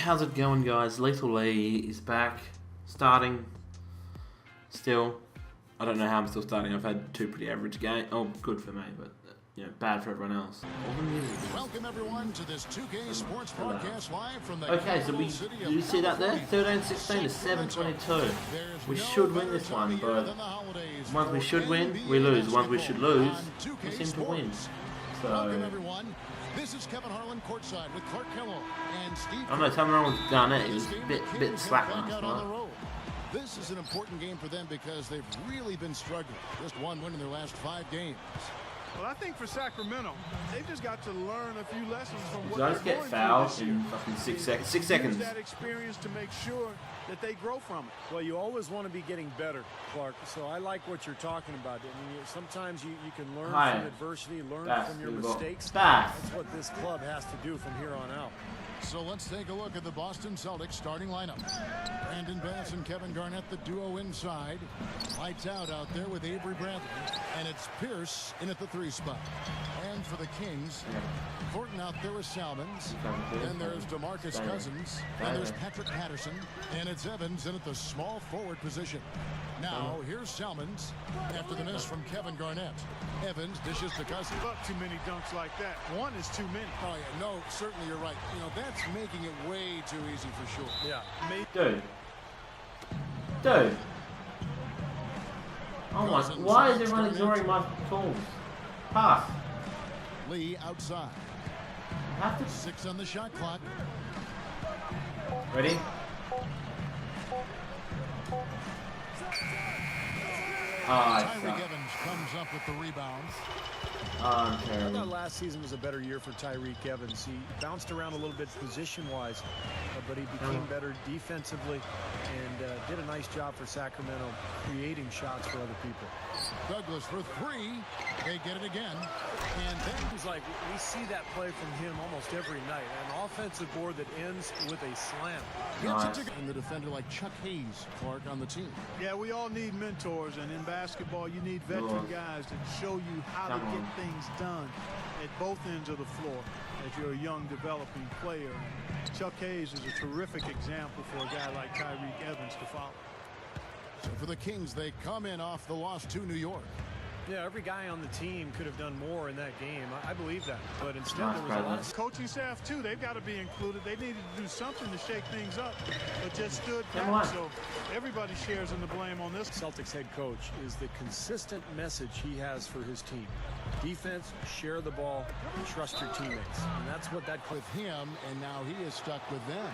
how's it going, guys? Leethal Lee is back, starting. Still, I don't know how I'm still starting. I've had 2 pretty average games. Oh, good for me, but bad for everyone else. Welcome everyone to this 2K Sports Broadcast live from the okay, so you see that there? 13-16 to 7-22. We should win this one, but ones we should win, we lose. Ones we should lose, we seem to win. So. This is Kevin Harlan courtside with Clark Kellogg and Steve. I don't know, something wrong with Garnett. He was a bit slack last night. This is an important game for them because they've really been struggling. Just 1 win in their last 5 games. Well, I think for Sacramento, they've just got to learn a few lessons from what they're going get fouled in fucking 6 seconds. 6 seconds. Use that experience to make sure that they grow from it. Well, you always want to be getting better, Clark. So I like what you're talking about. I mean, sometimes you can learn from adversity, learn from your mistakes. That's what this club has to do from here on out. So let's take a look at the Boston Celtics starting lineup. Brandon Bass and Kevin Garnett, the duo inside. Lights out there with Avery Bradley. And it's Pierce in at the 3 spot. And for the Kings, Thornton out there with Salmons. Then there's DeMarcus Cousins. Then there's Patrick Patterson. And it's Evans in at the small forward position. Now, here's Salmons after the miss from Kevin Garnett. Evans dishes to Cousins. Give up too many dunks like that. One is too many. Oh, yeah, no, certainly you're right. You know, that's making it way too easy for sure. Yeah. Dude. Oh my, why is everyone ignoring my calls? Pass. Lee outside. Have to 6 on the shot clock. Ready? Tyreek Evans comes up with the rebound. I'm I terrible. thought last season was a better year for Tyreek Evans. He bounced around a little bit position-wise, but he became better defensively and did a nice job for Sacramento creating shots for other people. Douglas for 3. They get it again. And then It's like we see that play from him almost every night. An offensive board that ends with a slam. Nice. And the defender like Chuck Hayes, Clark, on the team. Yeah, we all need mentors, and in basketball, you need veteran guys that show you how to get things done at both ends of the floor as you're a young, developing player. Chuck Hayes is a terrific example for a guy like Tyreek Evans to follow. So for the Kings, they come in off the loss to New York. Yeah, every guy on the team could have done more in that game. I believe that. But instead, there was a lot of coaching staff, too. They've got to be included. They needed to do something to shake things up, but just stood back. So everybody shares in the blame on this. Celtics head coach is the consistent message he has for his team. Defense, share the ball, trust your teammates. And that's what that with him, and now he is stuck with them.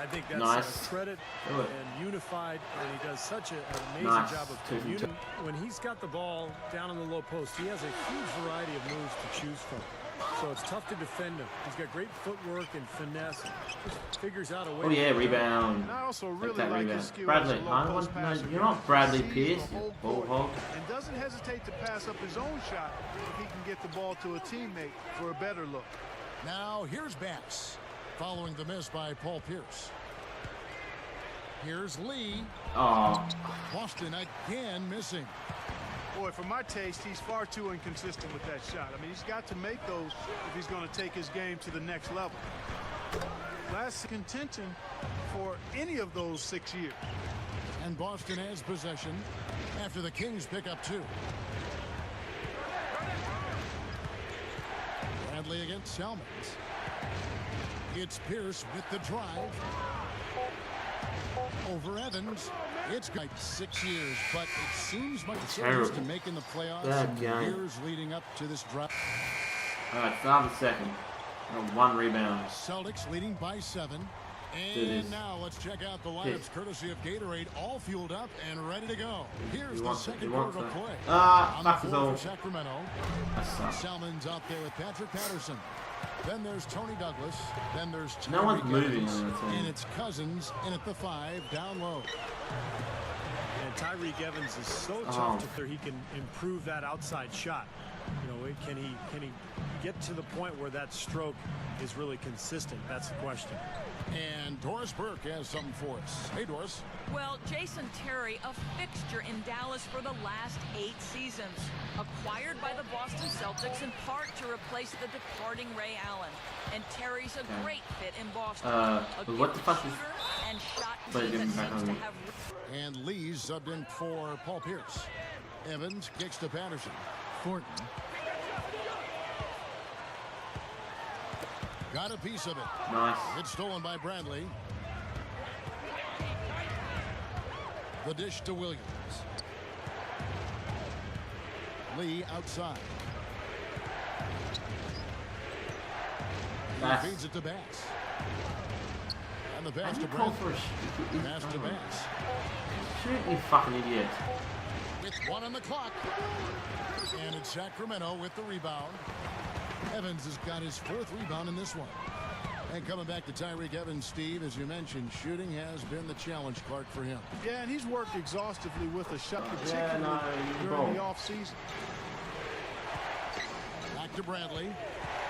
I think that's a credit and unified, and he does such an amazing job of communicating. When he's got the ball down in the low post, he has a huge variety of moves to choose from. So it's tough to defend him. He's got great footwork and finesse. Just figures out a way. Oh yeah, rebound. And I also really like his skill Bradley, as a low-post passer. you're not Bradley Pierce, you ball hog. And doesn't hesitate to pass up his own shot if he can get the ball to a teammate for a better look. Now here's Bass, following the miss by Paul Pierce. Here's Lee. Oh. Boston again missing. Boy, for my taste, he's far too inconsistent with that shot. I mean, he's got to make those if he's going to take his game to the next level. Last contention for any of those 6 years. And Boston has possession after the Kings pick up 2. Bradley against Salmons. It's Pierce with the drive. Over Evans. It's got 6 years, but it seems like the Celtics can make in the playoffs in the years leading up to this drive. All right, start the second. 1 rebound. Celtics leading by 7. And now let's check out the lineups courtesy of Gatorade, all fueled up and ready to go. Here's the second quarter of play. On the floor for Sacramento. Salmons out there with Patrick Patterson. Then there's Tony Douglas. Then there's Tyreek Evans. And it's Cousins in at the 5 down low. And Tyreek Evans is so tough to he can improve that outside shot. You know, can he get to the point where that stroke is really consistent? That's the question. And Doris Burke has something for us. Hey, Doris. Well, Jason Terry, a fixture in Dallas for the last 8 seasons. Acquired by the Boston Celtics in part to replace the departing Ray Allen. And Terry's a great fit in Boston. What the fuck is... And shot team that seems to have... And Lee's subbed in for Paul Pierce. Evans kicks to Patterson. Thornton. Got a piece of it. Nice. It's stolen by Bradley. The dish to Williams. Lee outside. Bass. He feeds it to Bass. And the pass to call Bradley. for a Pass to Bass. Shoot, you fucking idiot. With 1 on the clock. And it's Sacramento with the rebound. Evans has got his 4th rebound in this one. And coming back to Tyreke Evans, Steve, as you mentioned, shooting has been the challenge, Clark, for him. Yeah, and he's worked exhaustively with a shot, particularly during the offseason. Back to Bradley.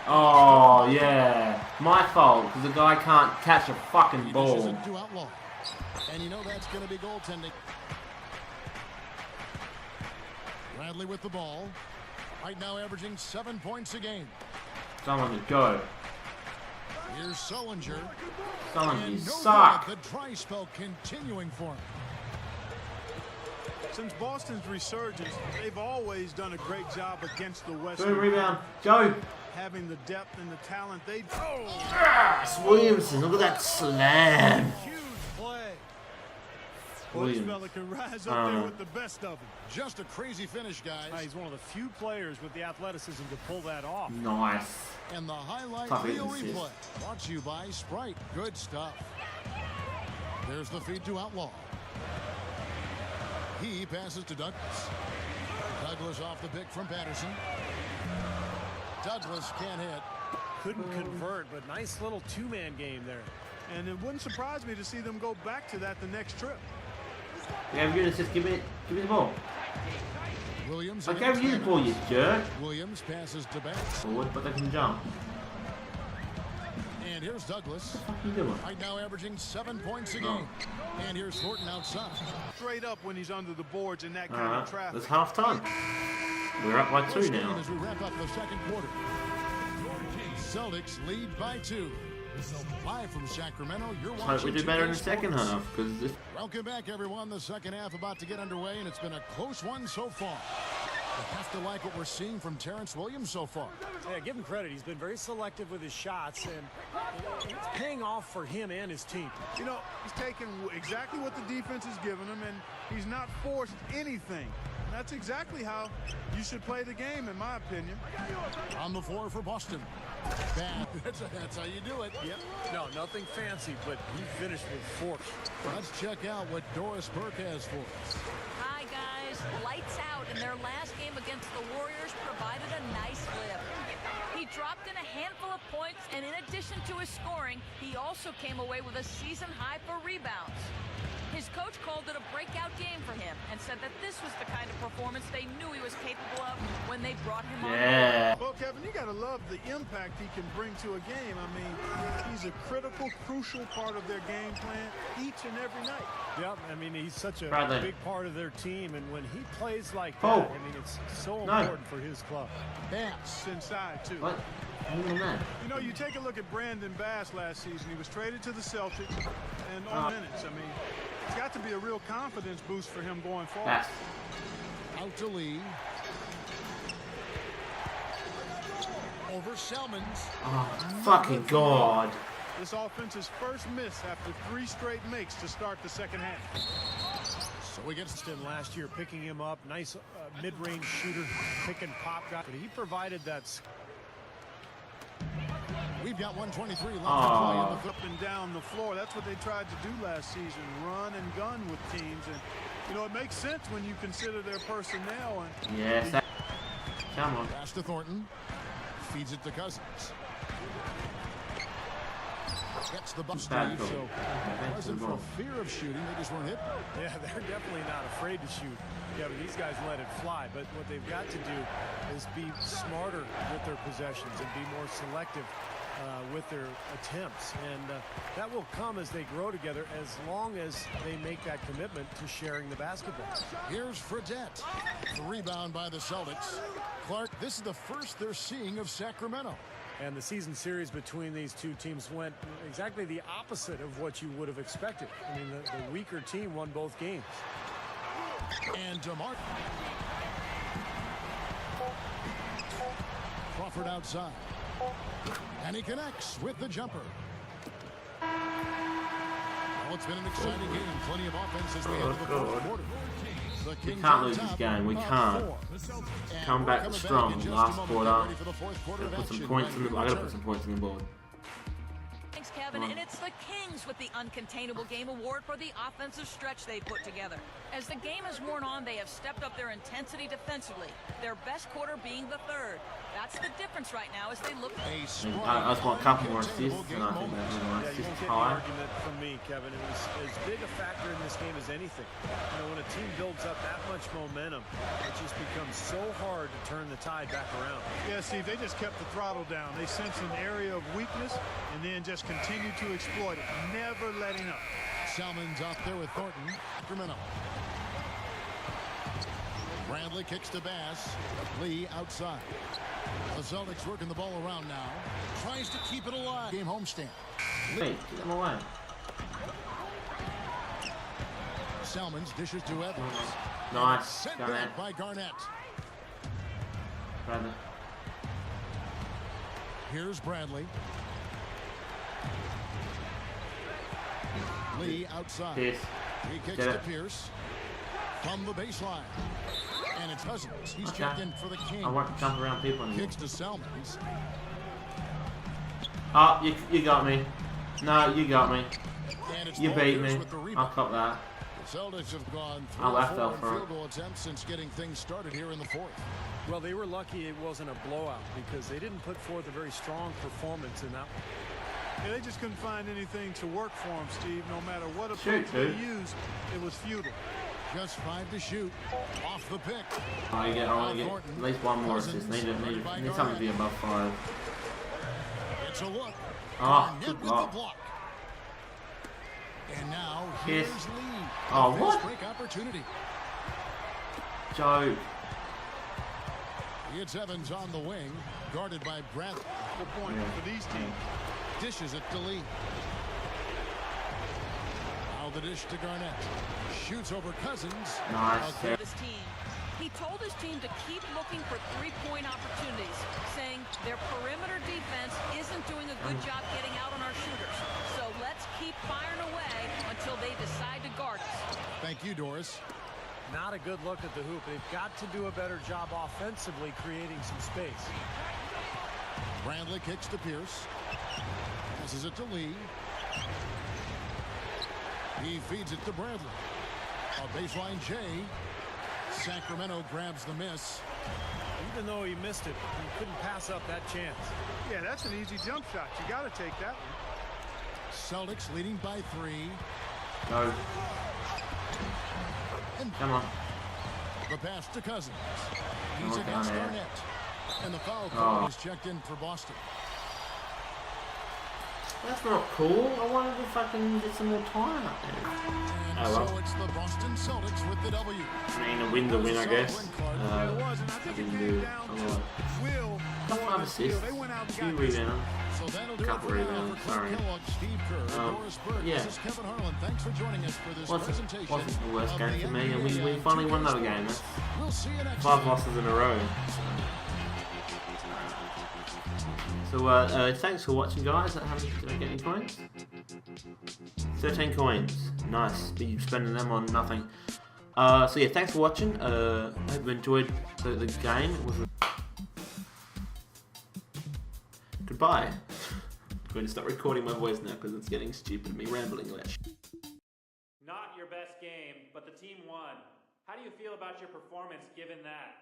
Oh, yeah. My fault, because the guy can't catch a fucking ball. To Outlaw. And you know that's going to be goaltending. Bradley with the ball. Right now averaging 7 points a game. Someone to go. Here's Sullinger. Someone, you No suck. doubt the dry spell continuing for him. Since Boston's resurgence, they've always done a great job against the West. Good rebound. Go. Having the depth and the talent, they... Yes, Williamson, look at that slam. Huge play. Williams. This fella can rise up there with the best of them. Just a crazy finish, guys. He's one of the few players with the athleticism to pull that off. Nice. And the highlight Tough reel assist. replay. Brought to you by Sprite. Good stuff. There's the feed to Outlaw. He passes to Douglas. Douglas off the pick from Patterson. Douglas can't hit. Couldn't convert, but nice little two-man game there. And it wouldn't surprise me to see them go back to that the next trip. Yeah, you just give me the ball. Williams. I gave you the ball, you jerk. Williams passes to Bass. Forward, but they can jump. And here's Douglas. What are you doing? Right now averaging 7 points a game. And here's Thornton outside. Straight up when he's under the boards in that kind of traffic. That's half time. We're up by 2 now. As we wrap up the second quarter. Celtics lead by 2. Live from Sacramento, you're watching. Hope we do better in the second half, because this. Welcome back, everyone. The second half about to get underway, and it's been a close one so far. You have to like what we're seeing from Terrence Williams so far. Yeah, give him credit. He's been very selective with his shots, and it's paying off for him and his team. You know, he's taking exactly what the defense has given him, and he's not forced anything. And that's exactly how you should play the game, in my opinion. On the floor for Boston. That's how you do it. Yep. No, nothing fancy, but he finished with force. Let's check out what Doris Burke has for us. Hi, guys. Lights out, and their last game against the Warriors provided a nice lift. He dropped in a handful of points, and in addition to his scoring, he also came away with a season high for rebounds. His coach called it a breakout game for him and said that this was the kind of performance they knew he was capable of when they brought him on. Yeah. Well, Kevin, you got to love the impact he can bring to a game. I mean, he's a critical, crucial part of their game plan each and every night. Yep, I mean, he's such a Bradley. big part of their team, and when he plays like that, I mean, it's so important for his club. Bass inside, too. What? You know, you take a look at Brandon Bass last season. He was traded to the Celtics, and on minutes, I mean, it's got to be a real confidence boost for him going forward. Pass. Out to Lee. Over Selmans. Oh, fucking God. This offense's first miss after 3 straight makes to start the second half. So we get Stin last year picking him up. Nice mid-range shooter, pick and pop guy. But he provided that. We've got 123 left to play in the up and down the floor. That's what they tried to do last season, run and gun with teams. And, you know, it makes sense when you consider their personnel. And Yes. Come on. pass to Thornton. Feeds it to Cousins. Gets the bump, Bad Steve, call. so it wasn't for fear of shooting. They just weren't hit. Yeah, they're definitely not afraid to shoot. Yeah, but these guys let it fly. But what they've got to do is be smarter with their possessions and be more selective with their attempts. And that will come as they grow together, as long as they make that commitment to sharing the basketball. Here's Fredette. The rebound by the Celtics. Clark, this is the first they're seeing of Sacramento. And the season series between these two teams went exactly the opposite of what you would have expected. I mean, the weaker team won both games. And DeMar. Crawford outside. And he connects with the jumper. Well, it's been an exciting game. Plenty of offense as we head to the fourth quarter. We can't lose this game. We can't. Come back strong last quarter. I gotta put some points in the board. Thanks, Kevin. And it's the Kings with the Uncontainable Game Award for the offensive stretch they put together. As the game has worn on, they have stepped up their intensity defensively, their best quarter being the third. That's the difference right now as they look. I just want a couple more assists, and I think that's my Yeah, you assist won't get an high. argument from me, Kevin. It was as big a factor in this game as anything. You know, when a team builds up that much momentum, it just becomes so hard to turn the tide back around. Yeah, Steve, they just kept the throttle down. They sensed an area of weakness and then just continued to exploit it, never letting up. Salmon's out there with Thornton. Sacramento. Bradley kicks to Bass. Lee outside. The Celtics working the ball around now. Tries to keep it alive. Game homestand. Wait, get them away. Salmons dishes to Evans. Nice. Sent Garnett. back by Garnett. Bradley. Here's Bradley. Lee outside. Pierce. He kicks Get to it. Pierce from the baseline. And it's Cousins. He's Okay. checked in for the Kings. I won't jump around people anymore. Kicks to Salmons. Oh, you got me. No, you got me. And it's You beat Warriors me. with the I'll rebound. cop that. The Celtics have gone Oh, that 3 fell or 4 for on it. field goal attempts since getting things started here in the fourth. Well, they were lucky it wasn't a blowout because they didn't put forth a very strong performance in that one. Yeah, they just couldn't find anything to work for them, Steve. No matter what Shoot, approach they dude. used, it was futile. Just 5 to shoot. Off the pick. I want to get at least one more assist. Need something to be above 5. It's a look. Oh, Garnett good with block. the block. And now Yes. here's Lee. Oh, A fast what? break opportunity. Joe. It's Evans on the wing, guarded by Bradley. Good point for these teams. Dishes it to Lee. Now the dish to Garnett. Shoots over Cousins. Nice. Okay. His team. He told his team to keep looking for three-point opportunities, saying their perimeter defense isn't doing a good job getting out on our shooters. So let's keep firing away until they decide to guard us. Thank you, Doris. Not a good look at the hoop. They've got to do a better job offensively creating some space. Bradley kicks to Pierce. Passes it to Lee. He feeds it to Bradley. A baseline J. Sacramento grabs the miss. Even though he missed it, he couldn't pass up that chance. Yeah, that's an easy jump shot. You got to take that one. Celtics leading by 3. Go. And Come on. the pass to Cousins. He's Oh, against down there. Garnett. And the foul call Oh. is checked in for Boston. That's not cool. I wanted to fucking get some more time up there. And Oh, well. so it's the Boston Celtics with the W. I mean, a win's a win, I guess. Yeah, it was, and I think it didn't came do down a to lot. will. Couple on of the field. assists. They went out and Few got this. rebounds. So that'll do Couple it for now. rebounds, For Clark sorry. Kellogg, Steve Kerr, Doris Burke. Yeah. This is Kevin Harlan. Thanks for joining us for this presentation. Wasn't the worst of game the for me, and we NBA finally won 2K another game. Sports. That's We'll see you next 5 time. losses in a row. So thanks for watching, guys. Did I get any coins? 13 coins. Nice. But you're spending them on nothing. So yeah, thanks for watching. I hope you enjoyed the game. It was Goodbye. I'm going to start recording my voice now because it's getting stupid, me rambling less. Not your best game, but the team won. How do you feel about your performance given that?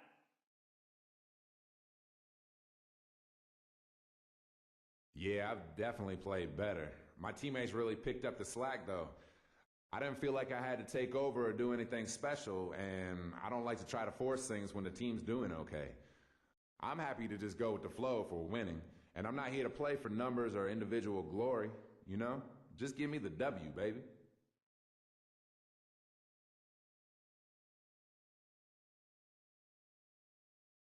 Yeah, I've definitely played better. My teammates really picked up the slack, though. I didn't feel like I had to take over or do anything special, and I don't like to try to force things when the team's doing okay. I'm happy to just go with the flow for winning, and I'm not here to play for numbers or individual glory, you know? Just give me the W, baby.